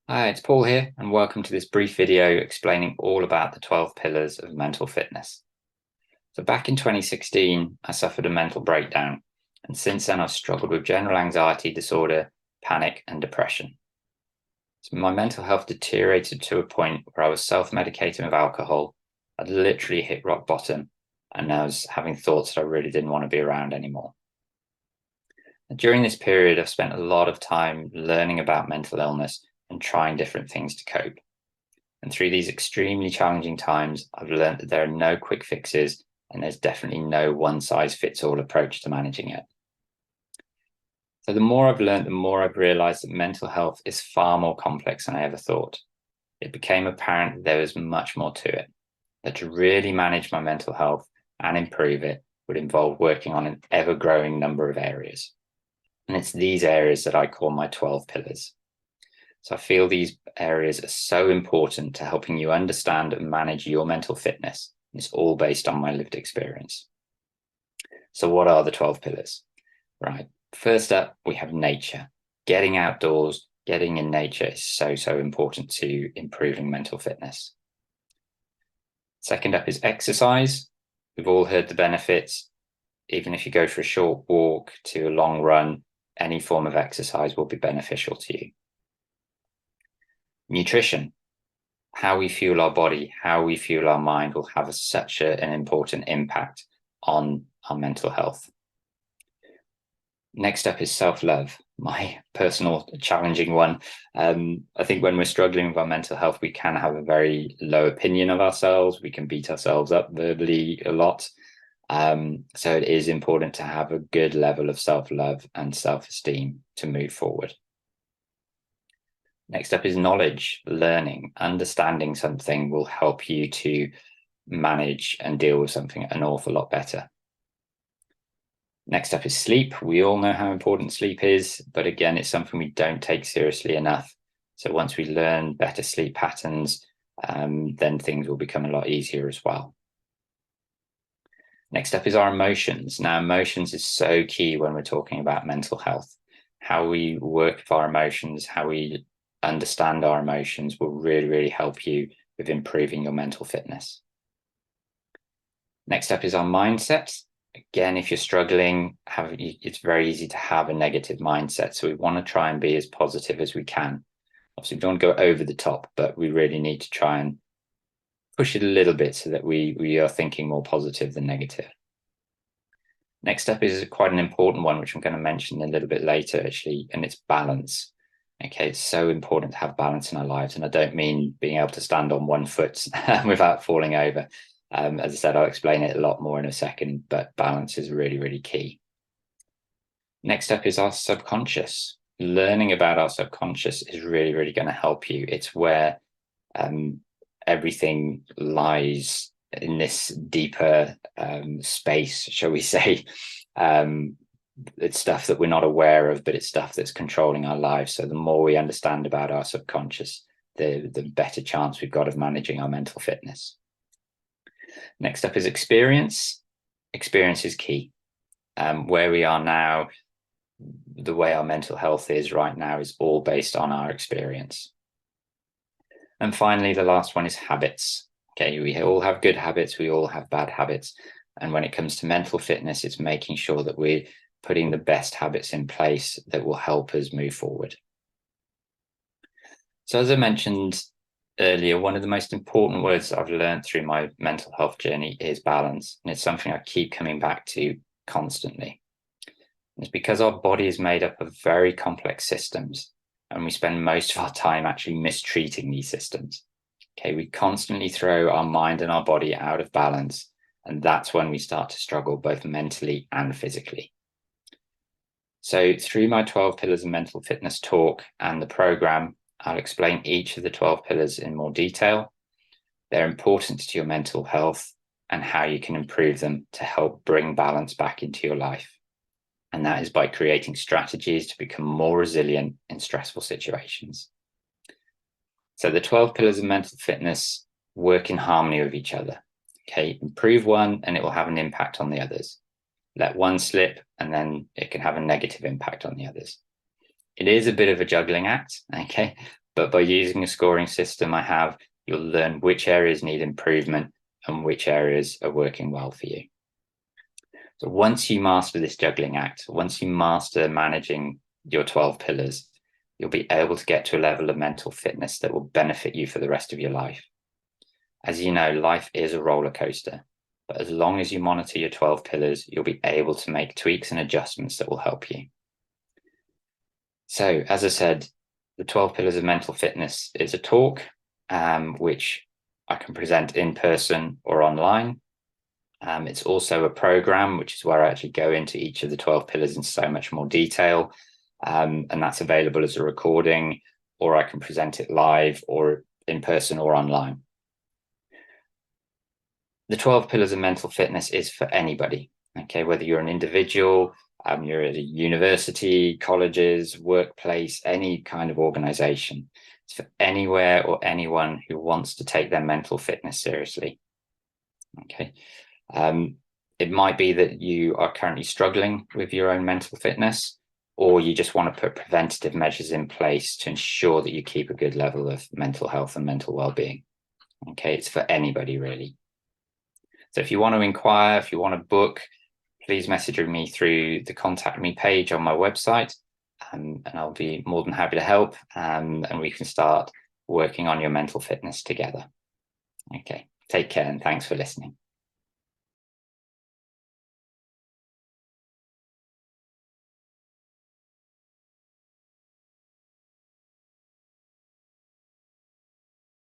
Hi, it's Paul here, and welcome to this brief video explaining all about the 12 pillars of mental fitness. So back in 2016, I suffered a mental breakdown, and since then I've struggled with general anxiety disorder, panic, and depression. So my mental health deteriorated to a point where I was self-medicating with alcohol. I'd literally hit rock bottom, and I was having thoughts that I really didn't want to be around anymore. During this period, I've spent a lot of time learning about mental illness and trying different things to cope. And through these extremely challenging times, I've learned that there are no quick fixes and there's definitely no one size fits all approach to managing it. So the more I've learned, the more I've realized that mental health is far more complex than I ever thought. It became apparent that there was much more to it, that to really manage my mental health and improve it would involve working on an ever growing number of areas. And it's these areas that I call my 12 pillars. So I feel these areas are so important to helping you understand and manage your mental fitness. It's all based on my lived experience. So what are the 12 pillars? Right. First up, we have nature. Getting outdoors, getting in nature is so important to improving mental fitness. Second up is exercise. We've all heard the benefits. Even if you go for a short walk to a long run, any form of exercise will be beneficial to you. Nutrition, how we fuel our body, how we fuel our mind will have such an important impact on our mental health. Next up is self-love, my personal challenging one. I think when we're struggling with our mental health, we can have a very low opinion of ourselves. We can beat ourselves up verbally a lot. So it is important to have a good level of self-love and self-esteem to move forward. Next up is knowledge, learning, understanding something will help you to manage and deal with something an awful lot better. Next up is sleep. We all know how important sleep is, but again, it's something we don't take seriously enough. So once we learn better sleep patterns, then things will become a lot easier as well. Next up is our emotions. Now, emotions is so key when we're talking about mental health. How we work with our emotions, how we understand our emotions will really help you with improving your mental fitness. Next up is our mindset. Again, if you're struggling, it's very easy to have a negative mindset. So we want to try and be as positive as we can. Obviously, we don't want to go over the top, but we really need to try and push it a little bit so that we are thinking more positive than negative. Next up is quite an important one, which I'm going to mention a little bit later, actually, and it's balance. Okay, it's so important to have balance in our lives. And I don't mean being able to stand on one foot without falling over. As I said, I'll explain it a lot more in a second, but balance is really key. Next up is our subconscious. Learning about our subconscious is really going to help you. It's where everything lies in this deeper space, shall we say. It's stuff that we're not aware of, but it's stuff that's controlling our lives. So the more we understand about our subconscious, the better chance we've got of managing our mental fitness. Next up is experience. Experience is key. Where we are now, the way our mental health is right now is all based on our experience. And finally, the last one is habits. Okay, we all have good habits, we all have bad habits. And when it comes to mental fitness, it's making sure that we're putting the best habits in place that will help us move forward. So as I mentioned earlier, one of the most important words I've learned through my mental health journey is balance. And it's something I keep coming back to constantly. It's because our body is made up of very complex systems, and we spend most of our time actually mistreating these systems. Okay, we constantly throw our mind and our body out of balance, and that's when we start to struggle both mentally and physically. So through my 12 pillars of mental fitness talk and the program, I'll explain each of the 12 pillars in more detail, their importance to your mental health, and how you can improve them to help bring balance back into your life. And that is by creating strategies to become more resilient in stressful situations. So the 12 pillars of mental fitness work in harmony with each other. Okay, improve one and it will have an impact on the others. Let one slip and then it can have a negative impact on the others. It is a bit of a juggling act, okay, But by using a scoring system you'll learn which areas need improvement and which areas are working well for you. So once you master this juggling act, once you master managing your 12 pillars, you'll be able to get to a level of mental fitness that will benefit you for the rest of your life. As you know, life is a roller coaster, but as long as you monitor your 12 pillars, you'll be able to make tweaks and adjustments that will help you. So, as I said, the 12 pillars of mental fitness is a talk, which I can present in person or online. It's also a program, which is where I actually go into each of the 12 pillars in so much more detail. And that's available as a recording, or I can present it live or in person or online. The 12 pillars of mental fitness is for anybody, okay? Whether you're an individual, you're at a university, colleges, workplace, any kind of organization. It's for anywhere or anyone who wants to take their mental fitness seriously, okay? It might be that you are currently struggling with your own mental fitness, or you just want to put preventative measures in place to ensure that you keep a good level of mental health and mental well-being. Okay, it's for anybody really. So if you want to inquire, if you want to book, please message me through the contact me page on my website, and I'll be more than happy to help, and we can start working on your mental fitness together. Okay, take care and thanks for listening.